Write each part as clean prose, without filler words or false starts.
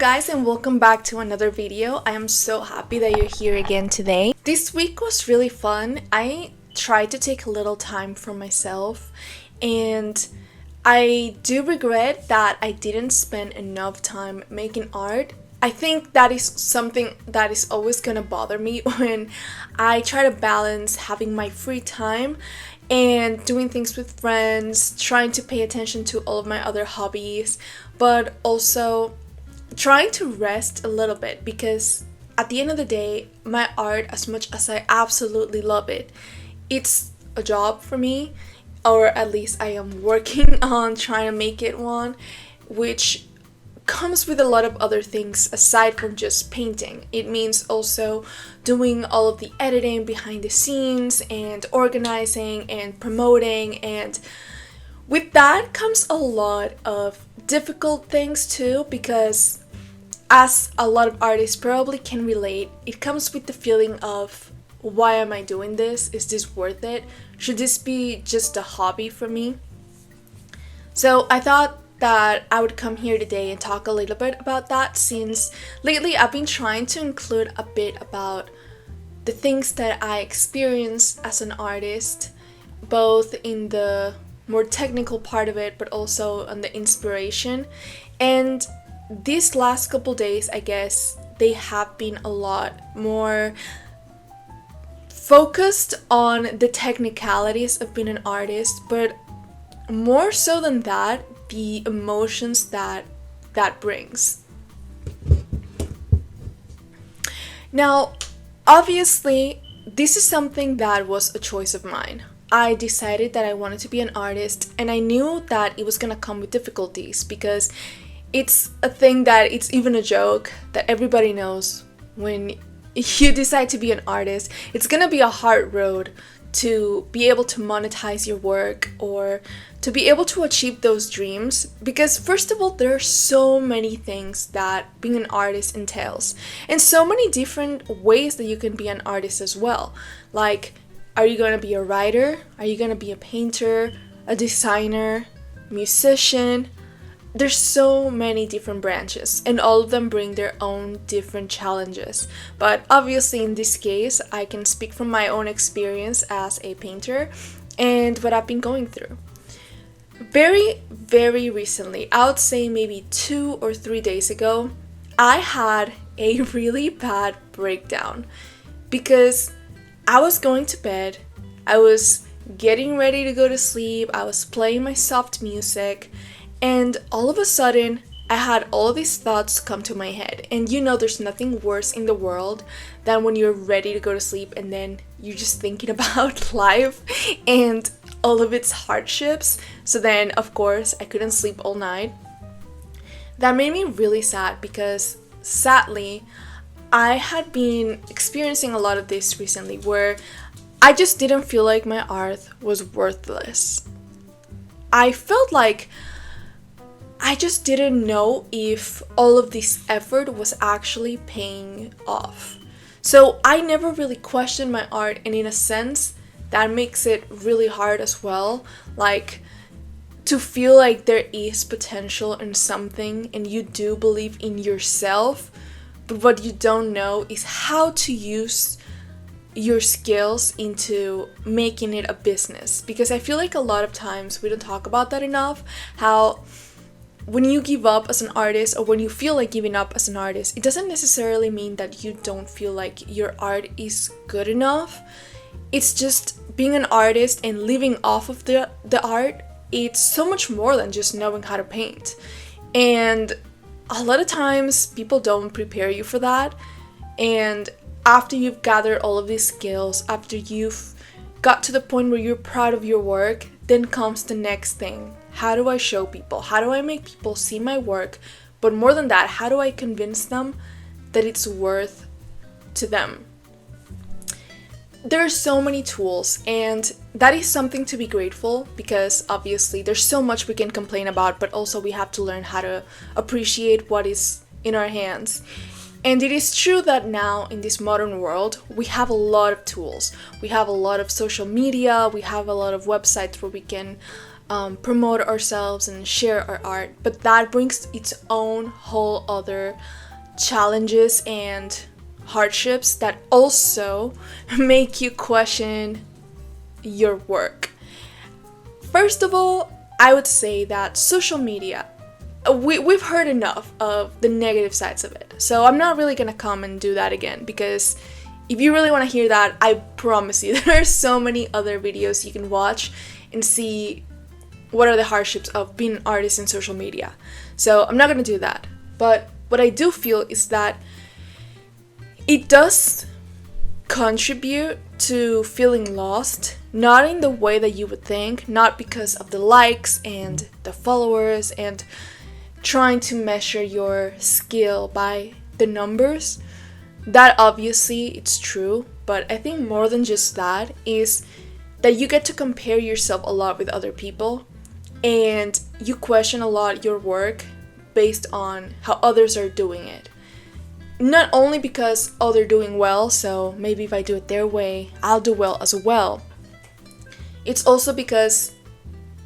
guys, and welcome back to another video. I am so happy that you're here again today. This week was really fun. I tried to take a little time for myself, and I do regret that I didn't spend enough time making art. I think that is something that is always gonna bother me when I try to balance having my free time and doing things with friends, trying to pay attention to all of my other hobbies, but also trying to rest a little bit, because at the end of the day, my art, as much as I absolutely love it, it's a job for me, or at least I am working on trying to make it one, which comes with a lot of other things aside from just painting. It means also doing all of the editing behind the scenes and organizing and promoting, and with that comes a lot of difficult things too, because as a lot of artists probably can relate, it comes with the feeling of, why am I doing this? Is this worth it? Should this be just a hobby for me? So I thought that I would come here today and talk a little bit about that, since lately I've been trying to include a bit about the things that I experience as an artist, both in the more technical part of it, but also on the inspiration. And these last couple days, I guess, they have been a lot more focused on the technicalities of being an artist, but more so than that, the emotions that brings. Now, obviously, this is something that was a choice of mine. I decided that I wanted to be an artist, and I knew that it was gonna come with difficulties, because it's a thing that it's even a joke that everybody knows. When you decide to be an artist, it's gonna be a hard road to be able to monetize your work or to be able to achieve those dreams, because first of all, there are so many things that being an artist entails, and so many different ways that you can be an artist as well. Like, are you going to be a writer? Are you going to be a painter, a designer, musician? There's so many different branches, and all of them bring their own different challenges. But obviously in this case, I can speak from my own experience as a painter and what I've been going through. Very, very recently, I would say maybe 2 or 3 days ago, I had a really bad breakdown, because I was going to bed, I was getting ready to go to sleep, I was playing my soft music, and all of a sudden, I had all these thoughts come to my head. And you know, there's nothing worse in the world than when you're ready to go to sleep and then you're just thinking about life and all of its hardships. So then, of course, I couldn't sleep all night. That made me really sad, because sadly, I had been experiencing a lot of this recently, where I just didn't feel like my art was worthless. I felt like I just didn't know if all of this effort was actually paying off. So I never really questioned my art, and in a sense, that makes it really hard as well. Like, to feel like there is potential in something and you do believe in yourself, but what you don't know is how to use your skills into making it a business. Because I feel like a lot of times we don't talk about that enough, how when you give up as an artist, or when you feel like giving up as an artist, it doesn't necessarily mean that you don't feel like your art is good enough. It's just being an artist and living off of the art. It's so much more than just knowing how to paint. And a lot of times people don't prepare you for that. And after you've gathered all of these skills, after you've got to the point where you're proud of your work, then comes the next thing. How do I show people? How do I make people see my work? But more than that, how do I convince them that it's worth to them? There are so many tools, and that is something to be grateful, because obviously there's so much we can complain about, but also we have to learn how to appreciate what is in our hands. And it is true that now in this modern world, we have a lot of tools. We have a lot of social media, we have a lot of websites where we can promote ourselves and share our art, but that brings its own whole other challenges and hardships that also make you question your work. First of all, I would say that social media, we've heard enough of the negative sides of it, so I'm not really gonna come and do that again, because if you really want to hear that, I promise you there are so many other videos you can watch and see what are the hardships of being an artist in social media. So I'm not gonna do that. But what I do feel is that it does contribute to feeling lost, not in the way that you would think, not because of the likes and the followers and trying to measure your skill by the numbers. That obviously it's true, but I think more than just that is that you get to compare yourself a lot with other people, and you question a lot your work based on how others are doing it. Not only because, oh, they're doing well, so maybe if I do it their way, I'll do well as well. It's also because,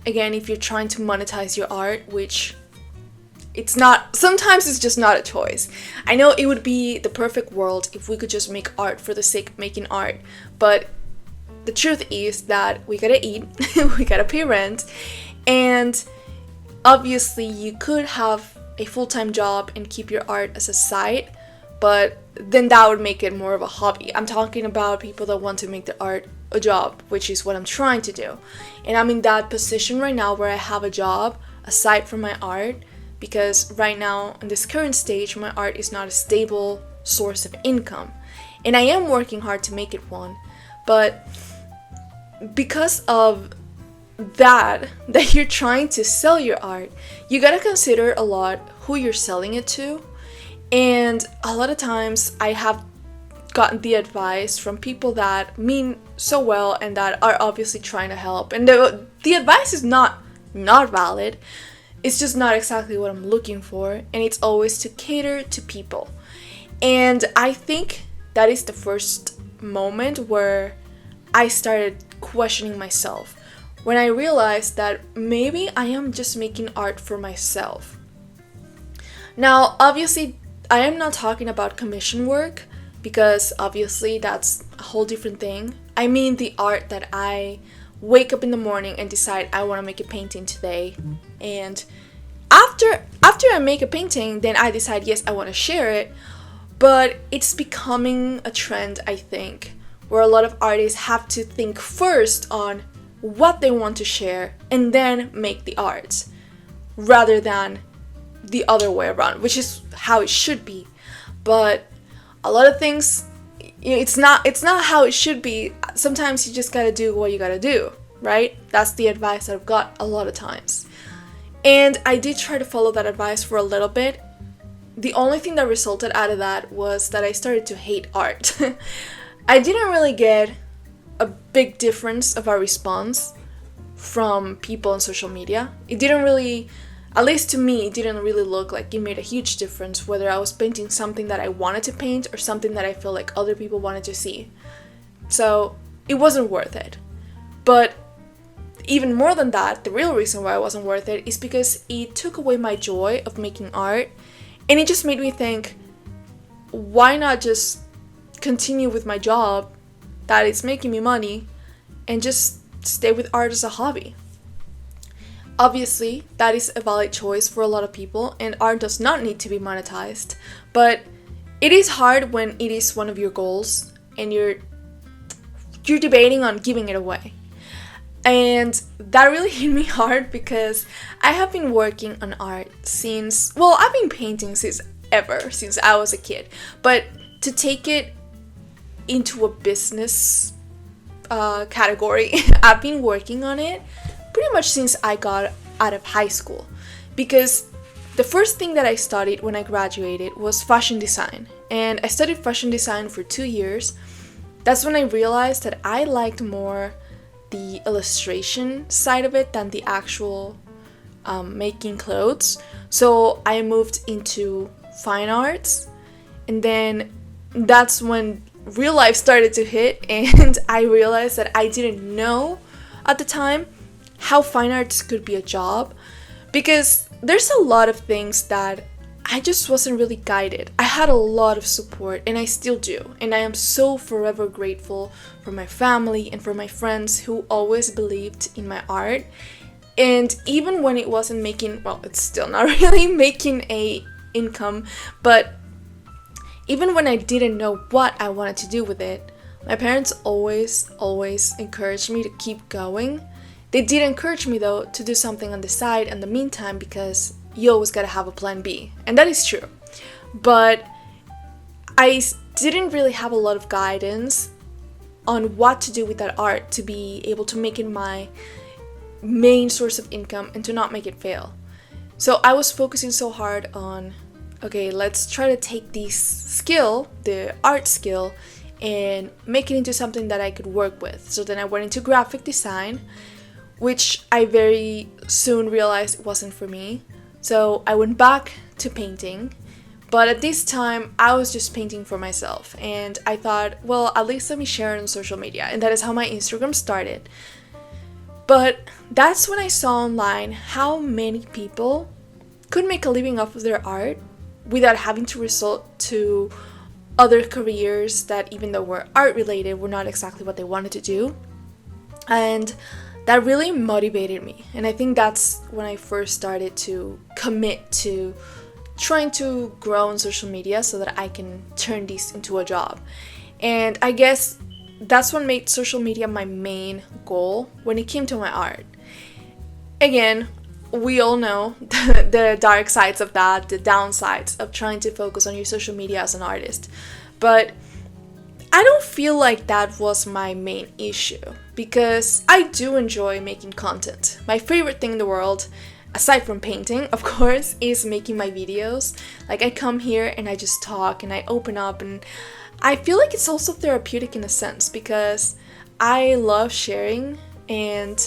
again, if you're trying to monetize your art, which it's not, sometimes it's just not a choice. I know it would be the perfect world if we could just make art for the sake of making art, but the truth is that we gotta eat, we gotta pay rent, and obviously you could have a full-time job and keep your art as a side, but then that would make it more of a hobby. I'm talking about people that want to make the art a job, which is what I'm trying to do. And I'm in that position right now where I have a job aside from my art, because right now in this current stage my art is not a stable source of income, and I am working hard to make it one. But because of that you're trying to sell your art, you gotta consider a lot who you're selling it to. And a lot of times I have gotten the advice from people that mean so well and that are obviously trying to help, and the advice is not valid. It's just not exactly what I'm looking for, and it's always to cater to people. And I think that is the first moment where I started questioning myself, when I realized that maybe I am just making art for myself. Now, obviously, I am not talking about commission work, because obviously that's a whole different thing. I mean the art that I wake up in the morning and decide I want to make a painting today, and after I make a painting, then I decide, yes, I want to share it. But it's becoming a trend, I think, where a lot of artists have to think first on what they want to share and then make the art, rather than the other way around, which is how it should be. But a lot of things, it's not how it should be. Sometimes you just gotta do what you gotta do, right? That's the advice that I've got a lot of times. And I did try to follow that advice for a little bit. The only thing that resulted out of that was that I started to hate art. I didn't really get a big difference of our response from people on social media. It didn't really, at least to me, it didn't really look like it made a huge difference whether I was painting something that I wanted to paint or something that I feel like other people wanted to see. So it wasn't worth it. But even more than that, the real reason why it wasn't worth it is because it took away my joy of making art, and it just made me think, why not just continue with my job that is making me money and just stay with art as a hobby? Obviously, that is a valid choice for a lot of people, and art does not need to be monetized, but it is hard when it is one of your goals and you're debating on giving it away. And that really hit me hard, because I have been working on art since, well, I've been painting since I was a kid. But to take it into a business category, I've been working on it pretty much since I got out of high school. Because the first thing that I studied when I graduated was fashion design. And I studied fashion design for 2 years. That's when I realized that I liked more the illustration side of it than the actual making clothes. So I moved into fine arts, and then that's when real life started to hit, and I realized that I didn't know at the time how fine arts could be a job, because there's a lot of things that I just wasn't really guided. I had a lot of support, and I still do. And I am so forever grateful for my family and for my friends who always believed in my art. And even when it wasn't making, well, it's still not really making a income, but even when I didn't know what I wanted to do with it, my parents always encouraged me to keep going. They did encourage me though to do something on the side in the meantime, because you always gotta have a plan B. And that is true. But I didn't really have a lot of guidance on what to do with that art to be able to make it my main source of income and to not make it fail. So I was focusing so hard on, okay, let's try to take this skill, the art skill, and make it into something that I could work with. So then I went into graphic design, which I very soon realized it wasn't for me. So I went back to painting, but at this time I was just painting for myself, and I thought, well, at least let me share it on social media, and that is how my Instagram started. But that's when I saw online how many people could make a living off of their art without having to resort to other careers that, even though were art related, were not exactly what they wanted to do. And that really motivated me. And I think that's when I first started to commit to trying to grow on social media so that I can turn this into a job. And I guess that's what made social media my main goal when it came to my art. Again, we all know the dark sides of that, the downsides of trying to focus on your social media as an artist. But I don't feel like that was my main issue, because I do enjoy making content. My favorite thing in the world, aside from painting, of course, is making my videos. Like, I come here and I just talk and I open up, and I feel like it's also therapeutic in a sense, because I love sharing and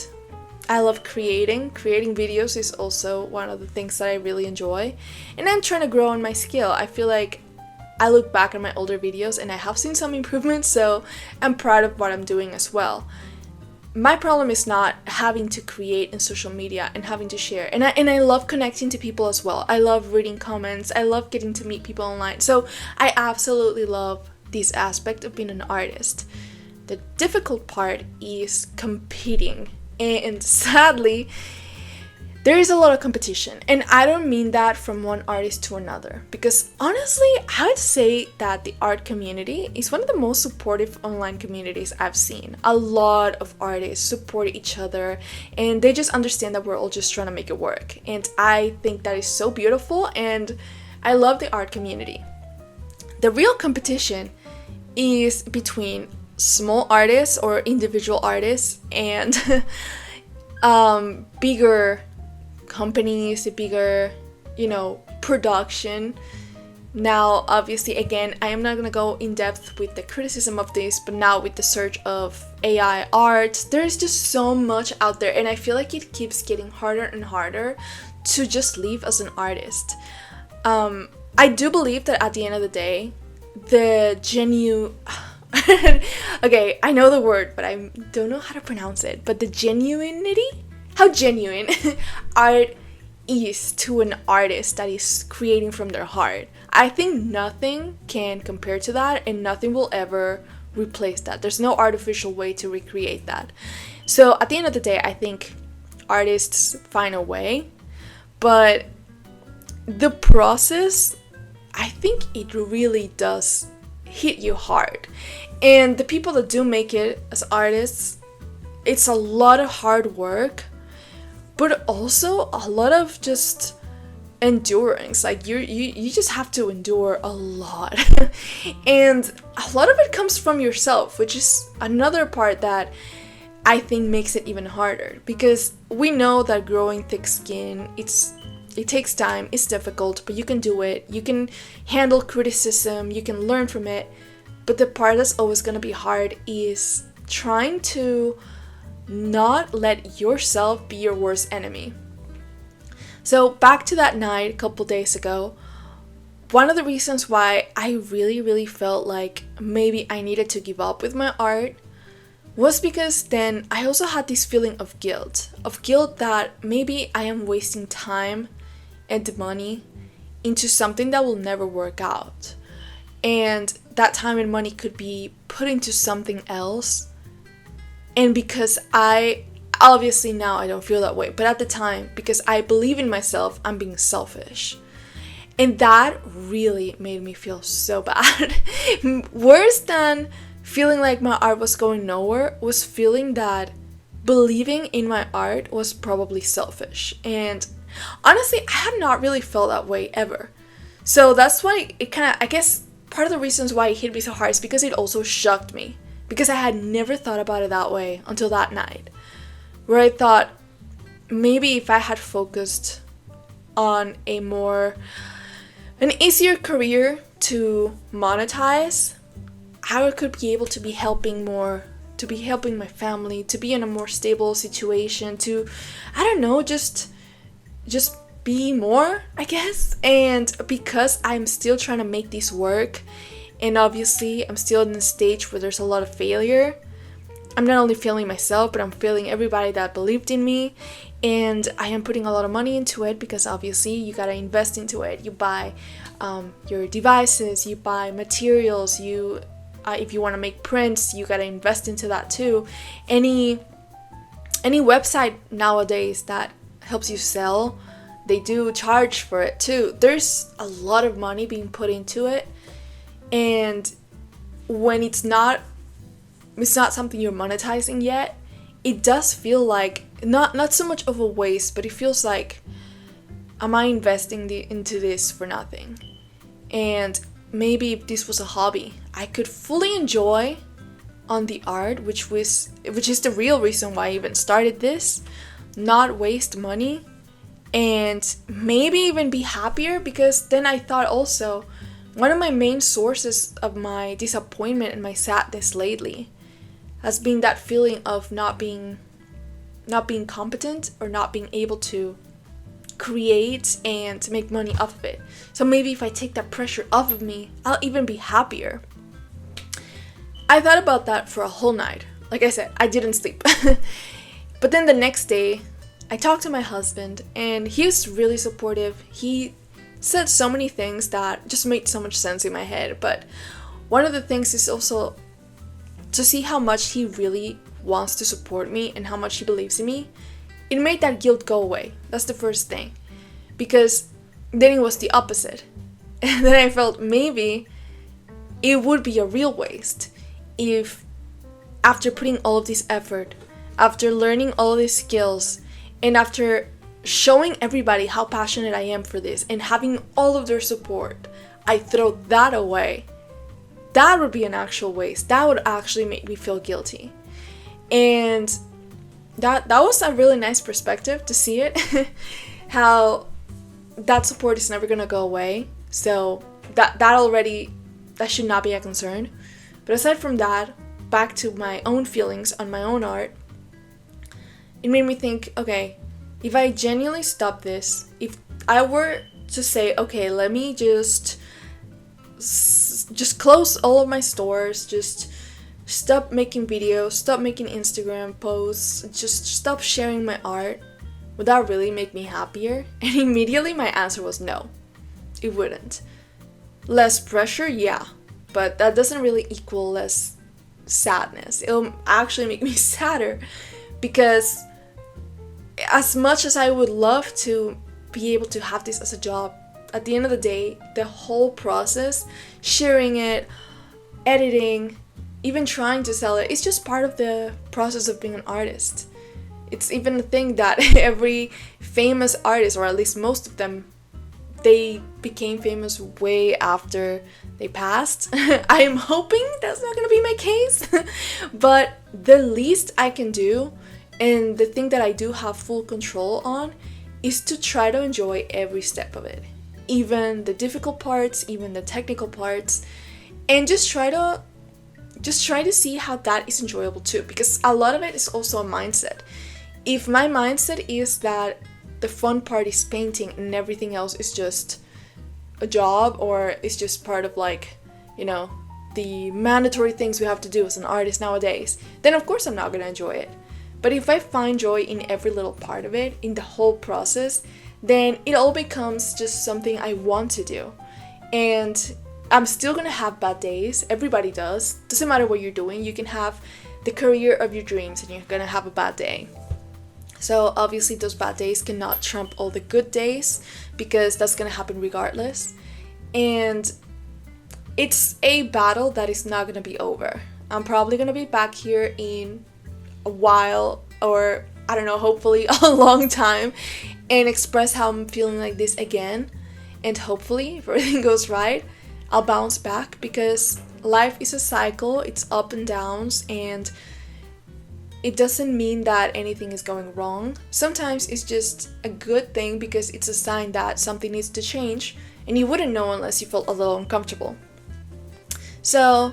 I love creating. Creating videos is also one of the things that I really enjoy. And I'm trying to grow on my skill. I feel like I look back at my older videos and I have seen some improvements, so I'm proud of what I'm doing as well. My problem is not having to create in social media and having to share. And I love connecting to people as well. I love reading comments. I love getting to meet people online. So I absolutely love this aspect of being an artist. The difficult part is competing. And sadly, there is a lot of competition. And I don't mean that from one artist to another, because honestly, I would say that the art community is one of the most supportive online communities I've seen. A lot of artists support each other, and they just understand that we're all just trying to make it work. And I think that is so beautiful, and I love the art community. The real competition is between small artists or individual artists and bigger companies, a bigger, production. Now, obviously, again, I am not gonna go in depth with the criticism of this, but now with the surge of AI art, there's just so much out there, and I feel like it keeps getting harder and harder to just live as an artist. I do believe that at the end of the day, the genuine okay, I know the word, but I don't know how to pronounce it. But the genuinity, how genuine art is to an artist that is creating from their heart. I think nothing can compare to that, and nothing will ever replace that. There's no artificial way to recreate that. So at the end of the day, I think artists find a way, but the process, I think it really does hit you hard. And the people that do make it as artists, it's a lot of hard work, but also a lot of just endurance. Like you just have to endure a lot. And a lot of it comes from yourself, which is another part that I think makes it even harder, because we know that growing thick skin, it takes time, it's difficult, but you can do it. You can handle criticism, you can learn from it. But the part that's always going to be hard is trying to not let yourself be your worst enemy. So back to that night a couple days ago, one of the reasons why I really felt like maybe I needed to give up with my art was because then I also had this feeling of guilt that maybe I am wasting time and money into something that will never work out. And that time and money could be put into something else. And because obviously now I don't feel that way, but at the time, because I believe in myself, I'm being selfish. And that really made me feel so bad. Worse than feeling like my art was going nowhere was feeling that believing in my art was probably selfish. And honestly, I have not really felt that way ever. So that's why it kind of, I guess part of the reasons why it hit me so hard is because it also shocked me. Because I had never thought about it that way until that night. Where I thought, maybe if I had focused on an easier career to monetize, I could be able to be helping more, to be helping my family, to be in a more stable situation, to, I don't know, just be more, I guess. And because I'm still trying to make this work, and obviously I'm still in the stage where there's a lot of failure, I'm not only failing myself, but I'm failing everybody that believed in me. And I am putting a lot of money into it because obviously you gotta invest into it. You buy your devices, you buy materials, if you want to make prints, you gotta invest into that too. Any website nowadays that helps you sell, they do charge for it too. There's a lot of money being put into it, and when it's not something you're monetizing yet, it does feel like not so much of a waste, but it feels like, am I investing into this for nothing? And maybe if this was a hobby, I could fully enjoy on the art, which is the real reason why I even started this, not waste money, and maybe even be happier. Because then I thought also, one of my main sources of my disappointment and my sadness lately has been that feeling of not being competent or not being able to create and to make money off of it. So maybe if I take that pressure off of me, I'll even be happier. I thought about that for a whole night. Like I said, I didn't sleep. But then the next day, I talked to my husband, and he was really supportive. He said so many things that just made so much sense in my head. But one of the things is also to see how much he really wants to support me and how much he believes in me. It made that guilt go away. That's the first thing. Because then it was the opposite. And then I felt maybe it would be a real waste if, after putting all of this effort, after learning all of these skills, and after showing everybody how passionate I am for this and having all of their support, I throw that away. That would be an actual waste. That would actually make me feel guilty. And that was a really nice perspective to see it. How that support is never gonna go away. So that should not be a concern. But aside from that, back to my own feelings on my own art, it made me think, okay, if I genuinely stop this, if I were to say, okay, let me just close all of my stores, just stop making videos, stop making Instagram posts, just stop sharing my art, would that really make me happier? And immediately my answer was no, it wouldn't. Less pressure, yeah, but that doesn't really equal less sadness. It'll actually make me sadder, because as much as I would love to be able to have this as a job, at the end of the day, the whole process, sharing it, editing, even trying to sell it, it's just part of the process of being an artist. It's even a thing that every famous artist, or at least most of them, they became famous way after they passed. I am hoping that's not gonna be my case. But the least I can do, and the thing that I do have full control on, is to try to enjoy every step of it. Even the difficult parts, even the technical parts, and just try to see how that is enjoyable too, because a lot of it is also a mindset. If my mindset is that the fun part is painting and everything else is just a job, or it's just part of, like, the mandatory things we have to do as an artist nowadays, then of course I'm not gonna enjoy it. But if I find joy in every little part of it, in the whole process, then it all becomes just something I want to do. And I'm still gonna have bad days. Everybody does. Doesn't matter what you're doing. You can have the career of your dreams and you're gonna have a bad day. So obviously those bad days cannot trump all the good days, because that's gonna happen regardless. And it's a battle that is not gonna be over. I'm probably gonna be back here in a while, or I don't know, hopefully a long time, and express how I'm feeling like this again. And hopefully, if everything goes right, I'll bounce back, because life is a cycle. It's up and downs, and it doesn't mean that anything is going wrong. Sometimes it's just a good thing, because it's a sign that something needs to change, and you wouldn't know unless you felt a little uncomfortable. So,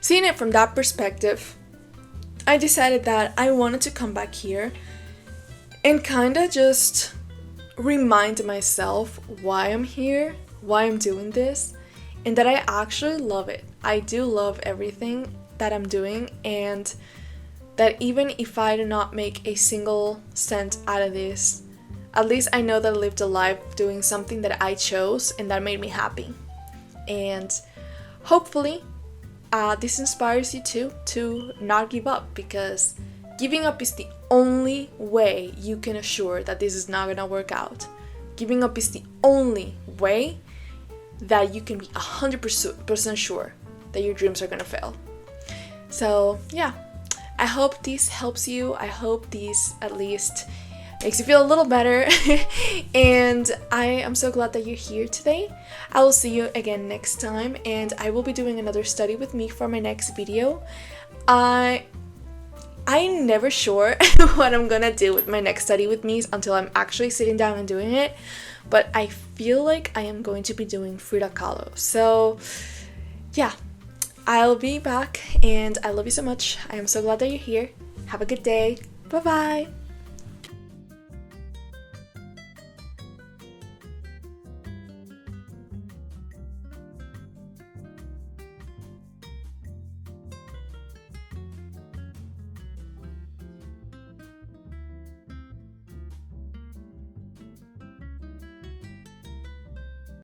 seeing it from that perspective, I decided that I wanted to come back here and kind of just remind myself why I'm here, why I'm doing this, and that I actually love it. I do love everything that I'm doing, and that even if I do not make a single cent out of this, at least I know that I lived a life doing something that I chose and that made me happy. And hopefully this inspires you too, to not give up, because giving up is the only way you can assure that this is not gonna work out. Giving up is the only way that you can be 100% sure that your dreams are gonna fail. So yeah, I hope this helps you. I hope this at least makes you feel a little better. And I am so glad that you're here today. I will see you again next time, and I will be doing another study with me for my next video. I'm never sure what I'm gonna do with my next study with me until I'm actually sitting down and doing it, but I feel like I am going to be doing Frida Kahlo. So yeah, I'll be back, and I love you so much. I am so glad that you're here. Have a good day. Bye bye.